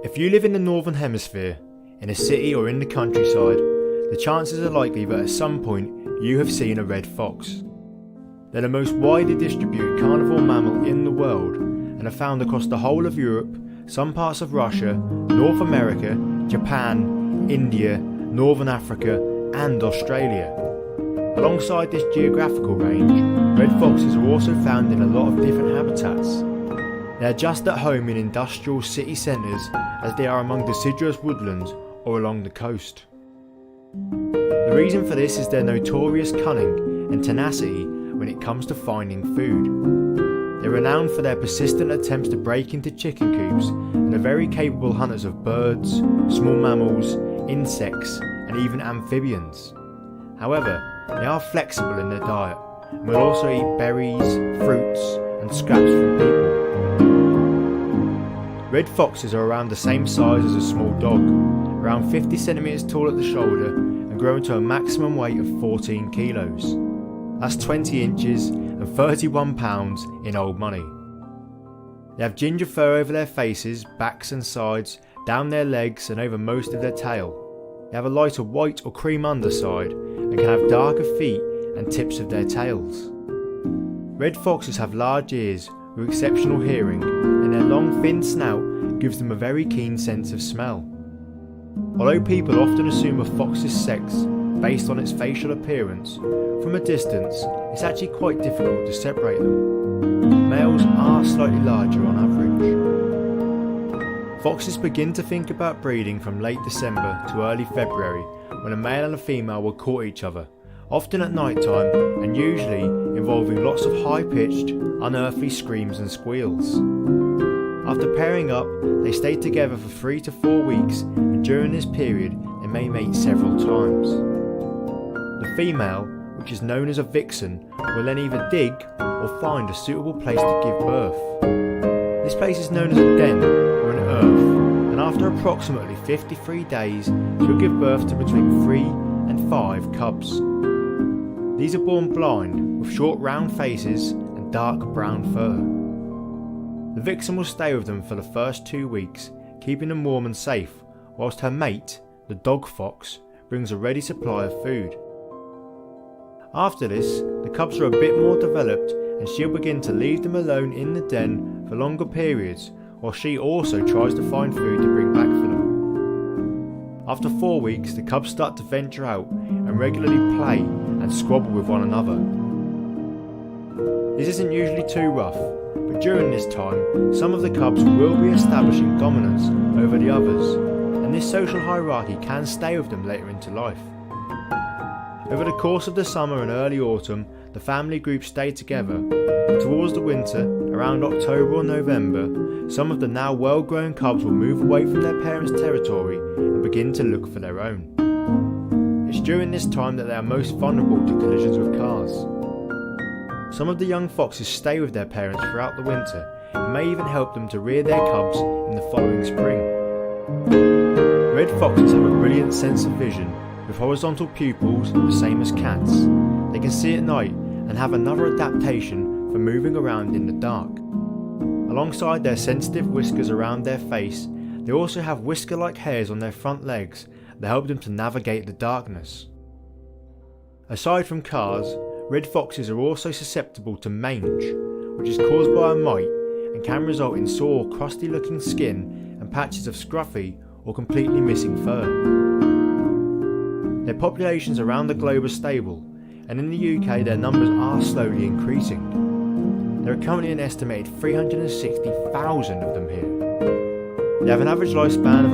If you live in the Northern Hemisphere, in a city or in the countryside, the chances are likely that at some point you have seen a red fox. They're the most widely distributed carnivore mammal in the world and are found across the whole of Europe, some parts of Russia, North America, Japan, India, Northern Africa and Australia. Alongside this geographical range, red foxes are also found in a lot of different habitats. They are just at home in industrial city centres as they are among deciduous woodlands or along the coast. The reason for this is their notorious cunning and tenacity when it comes to finding food. They're renowned for their persistent attempts to break into chicken coops and are very capable hunters of birds, small mammals, insects and even amphibians. However, they are flexible in their diet and will also eat berries, fruits and scraps from people. Red foxes are around the same size as a small dog, around 50 centimeters tall at the shoulder and grow to a maximum weight of 14 kilos. That's 20 inches and 31 pounds in old money. They have ginger fur over their faces, backs and sides, down their legs and over most of their tail. They have a lighter white or cream underside and can have darker feet and tips of their tails. Red foxes have large ears with exceptional hearing, and their long thin snout gives them a very keen sense of smell. Although people often assume a fox's sex based on its facial appearance, from a distance it's actually quite difficult to separate them. Males are slightly larger on average. Foxes begin to think about breeding from late December to early February, when a male and a female will court each other, often at night time and usually involving lots of high-pitched, unearthly screams and squeals. After pairing up, they stay together for 3 to 4 weeks, and during this period they may mate several times. The female, which is known as a vixen, will then either dig or find a suitable place to give birth. This place is known as a den or an earth, and after approximately 53 days she will give birth to between 3 and 5 cubs. These are born blind, with short round faces and dark brown fur. The vixen will stay with them for the first 2 weeks, keeping them warm and safe, whilst her mate, the dog fox, brings a ready supply of food. After this, the cubs are a bit more developed and she'll begin to leave them alone in the den for longer periods, while she also tries to find food to bring back for them. After 4 weeks, the cubs start to venture out and regularly play and squabble with one another. This isn't usually too rough, but during this time, some of the cubs will be establishing dominance over the others, and this social hierarchy can stay with them later into life. Over the course of the summer and early autumn, the family groups stay together, and towards the winter, around October or November, some of the now well-grown cubs will move away from their parents' territory and begin to look for their own. It's during this time that they are most vulnerable to collisions with cars. Some of the young foxes stay with their parents throughout the winter and may even help them to rear their cubs in the following spring. Red foxes have a brilliant sense of vision, with horizontal pupils the same as cats. They can see at night and have another adaptation for moving around in the dark. Alongside their sensitive whiskers around their face, they also have whisker-like hairs on their front legs that help them to navigate the darkness. Aside from cars, red foxes are also susceptible to mange, which is caused by a mite and can result in sore, crusty-looking skin and patches of scruffy or completely missing fur. Their populations around the globe are stable, and in the UK their numbers are slowly increasing. There are currently an estimated 360,000 of them here. They have an average lifespan of